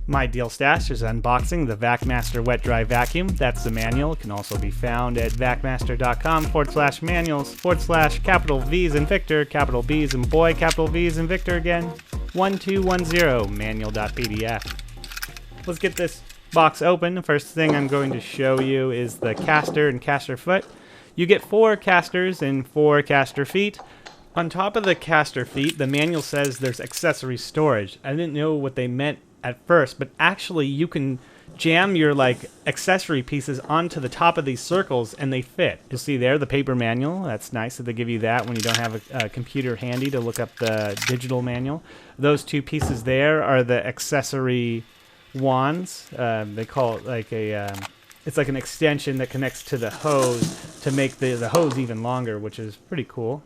MyDealStash is unboxing the Vacmaster wet dry vacuum. That's the manual. It can also be found at vacmaster.com/manuals/capital V's in Victor, capital B's in boy, capital V's in Victor again, 1210 manual.pdf. Let's get this box open. The first thing I'm going to show you is the caster and caster foot. You get 4 casters and 4 caster feet. On top of the caster feet, the manual says there's accessory storage. I didn't know what they meant at first, but actually you can jam your accessory pieces onto the top of these circles and they fit. You'll see there the paper manual. That's nice that they give you that when you don't have a computer handy to look up the digital manual. Those 2 pieces there are the accessory wands. They call it it's like an extension that connects to the hose to make the hose even longer, which is pretty cool.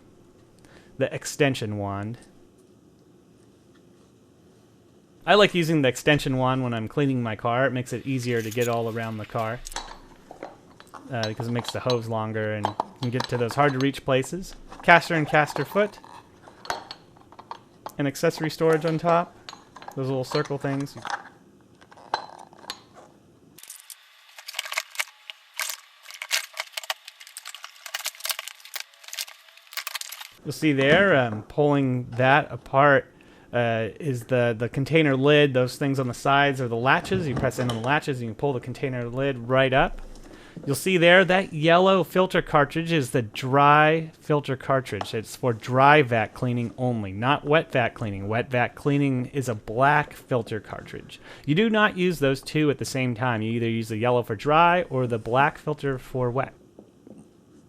The extension wand. I like using the extension wand when I'm cleaning my car. It makes it easier to get all around the car because it makes the hose longer and you can get to those hard to reach places. Caster and caster foot. And accessory storage on top. Those little circle things. You'll see there, pulling that apart is the container lid. Those things on the sides are the latches. You press in on the latches and you pull the container lid right up. You'll see there that yellow filter cartridge is the dry filter cartridge. It's for dry vac cleaning only, not wet vac cleaning. Wet vac cleaning is a black filter cartridge. You do not use those 2 at the same time. You either use the yellow for dry or the black filter for wet.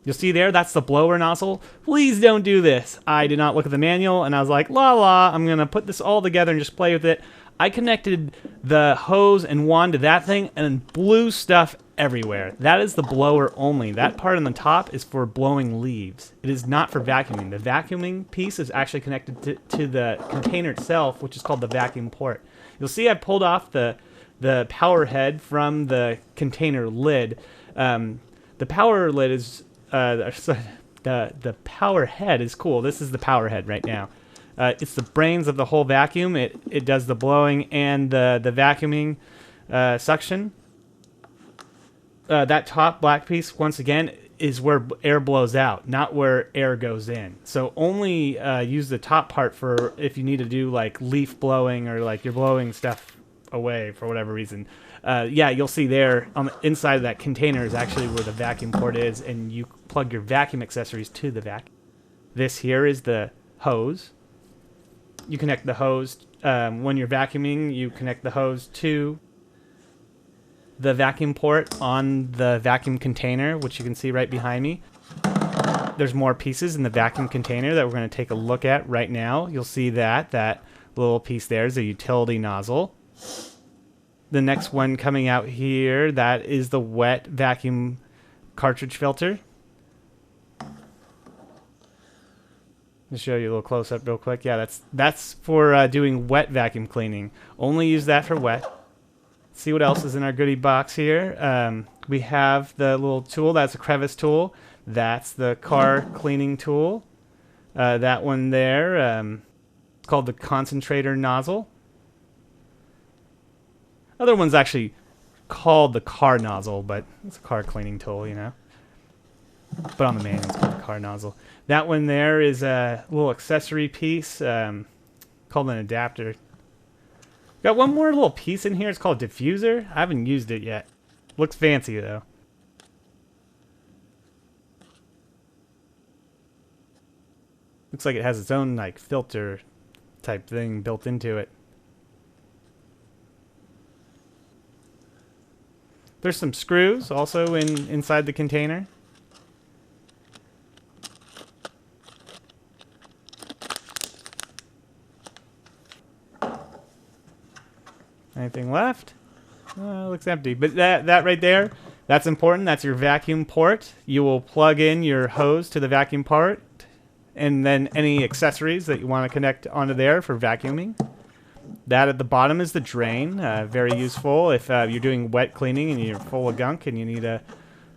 You'll see there, that's the blower nozzle. Please don't do this. I did not look at the manual, and I was like, I'm going to put this all together and just play with it. I connected the hose and wand to that thing and blew stuff everywhere. That is the blower only. That part on the top is for blowing leaves. It is not for vacuuming. The vacuuming piece is actually connected to the container itself, which is called the vacuum port. You'll see I pulled off the power head from the container lid. The power lid is... the power head is cool. This is the power head right now. It's the brains of the whole vacuum. It does the blowing and the vacuuming suction. That top black piece, once again, is where air blows out, not where air goes in. So only use the top part for if you need to do leaf blowing or you're blowing stuff away for whatever reason. Yeah, you'll see there on the inside of that container is actually where the vacuum port is, and you plug your vacuum accessories to the vac. This here is the hose. You connect the hose when you're vacuuming. You connect the hose to the vacuum port on the vacuum container, which you can see right behind me. There's more pieces in the vacuum container that we're going to take a look at right now. You'll see that little piece there is a utility nozzle. The next one coming out here, that is the wet vacuum cartridge filter. I'll show you a little close-up real quick. Yeah, that's for doing wet vacuum cleaning. Only use that for wet. Let's see what else is in our goodie box here. We have the little tool. That's a crevice tool. That's the car cleaning tool. That one there, it's called the concentrator nozzle. Other one's actually called the car nozzle, but it's a car cleaning tool, you know. But on the manual, it's called the car nozzle. That one there is a little accessory piece called an adapter. Got one more little piece in here. It's called a diffuser. I haven't used it yet. Looks fancy, though. Looks like it has its own filter type thing built into it. There's some screws also inside the container. Anything left? Looks empty. But that right there, that's important. That's your vacuum port. You will plug in your hose to the vacuum port, and then any accessories that you want to connect onto there for vacuuming. That at the bottom is the drain. Very useful if you're doing wet cleaning and you're full of gunk and you need to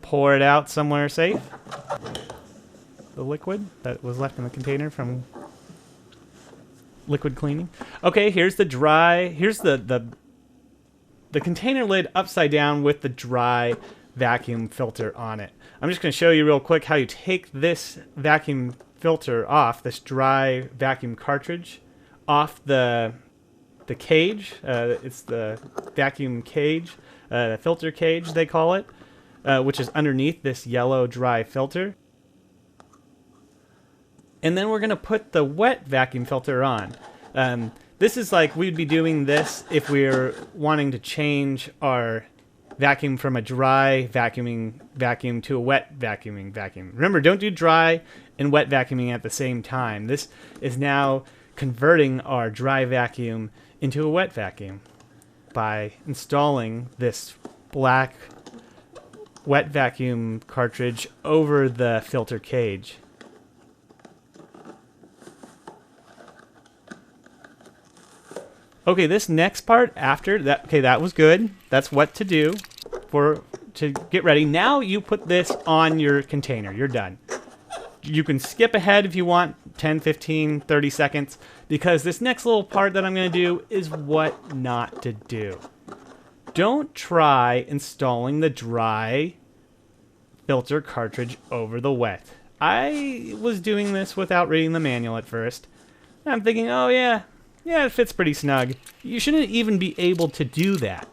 pour it out somewhere safe. The liquid that was left in the container from liquid cleaning. Okay, here's the dry. Here's the the container lid upside down with the dry vacuum filter on it. I'm just going to show you real quick how you take this vacuum filter off, this dry vacuum cartridge, off the cage. It's the vacuum cage, the filter cage they call it, which is underneath this yellow dry filter. And then we're going to put the wet vacuum filter on. This is like we'd be doing this if we were wanting to change our vacuum from a dry vacuum to a wet vacuum. Remember, don't do dry and wet vacuuming at the same time. This is now converting our dry vacuum into a wet vacuum by installing this black wet vacuum cartridge over the filter cage. Okay, this next part after that, okay, that was good. That's what to do to get ready. Now you put this on your container. You're done. You can skip ahead if you want 10, 15, 30 seconds because this next little part that I'm going to do is what not to do. Don't try installing the dry filter cartridge over the wet. I was doing this without reading the manual at first. I'm thinking, oh yeah, it fits pretty snug. You shouldn't even be able to do that.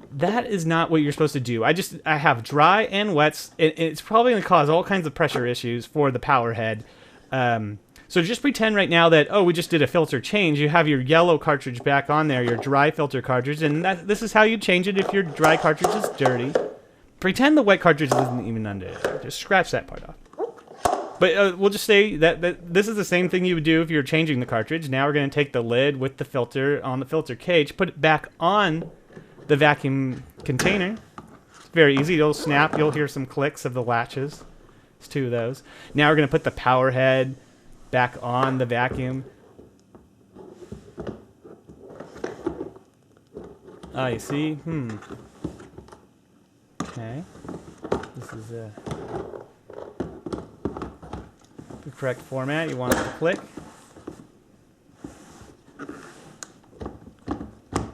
That is not what you're supposed to do. I have dry and wets. It's probably going to cause all kinds of pressure issues for the power head. So just pretend right now that, oh, we just did a filter change. You have your yellow cartridge back on there, your dry filter cartridge, and this is how you change it if your dry cartridge is dirty. Pretend the wet cartridge isn't even under it. Just scratch that part off. But we'll just say that this is the same thing you would do if you're changing the cartridge. Now we're going to take the lid with the filter on the filter cage, put it back on the vacuum container. It's very easy. It'll snap. You'll hear some clicks of the latches. It's two of those. Now we're going to put the power head back on the vacuum. Ah, you see? Okay. This is the correct format. You want it to click.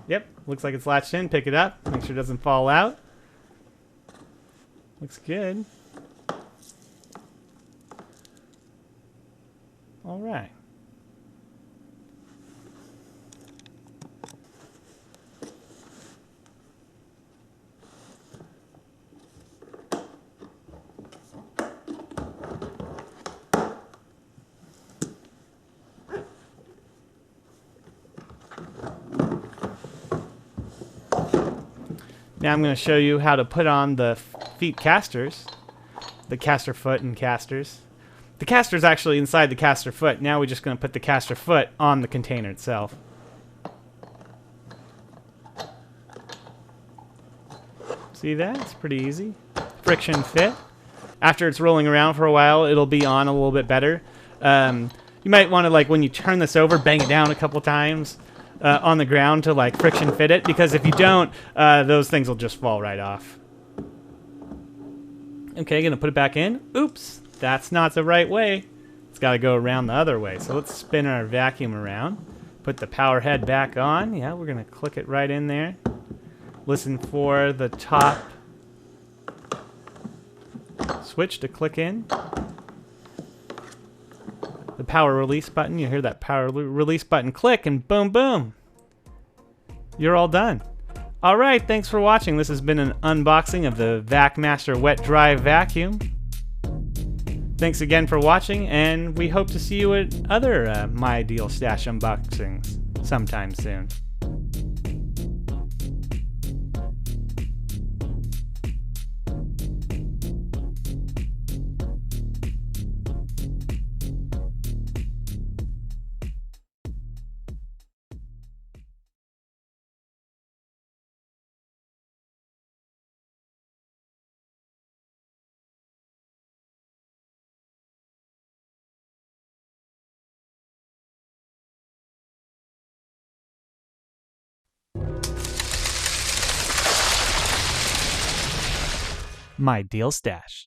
Yep, looks like it's latched in. Pick it up. Make sure it doesn't fall out. Looks good. All right. Now I'm going to show you how to put on the feet casters, the caster foot and casters. The caster is actually inside the caster foot. Now we're just going to put the caster foot on the container itself. See that? It's pretty easy. Friction fit. After it's rolling around for a while, it'll be on a little bit better. You might want to, like, when you turn this over, bang it down a couple times on the ground to, like, friction fit it, because if you don't, those things will just fall right off. Okay, gonna put it back in. Oops, that's not the right way. It's got to go around the other way. So let's spin our vacuum around. Put the power head back on. Yeah, we're gonna click it right in there. Listen for the top switch to click in. The power release button. You hear that power release button click, and boom, boom. You're all done. All right, thanks for watching. This has been an unboxing of the Vacmaster Wet Dry Vacuum. Thanks again for watching, and we hope to see you at other MyDealStash unboxings sometime soon. MyDealStash.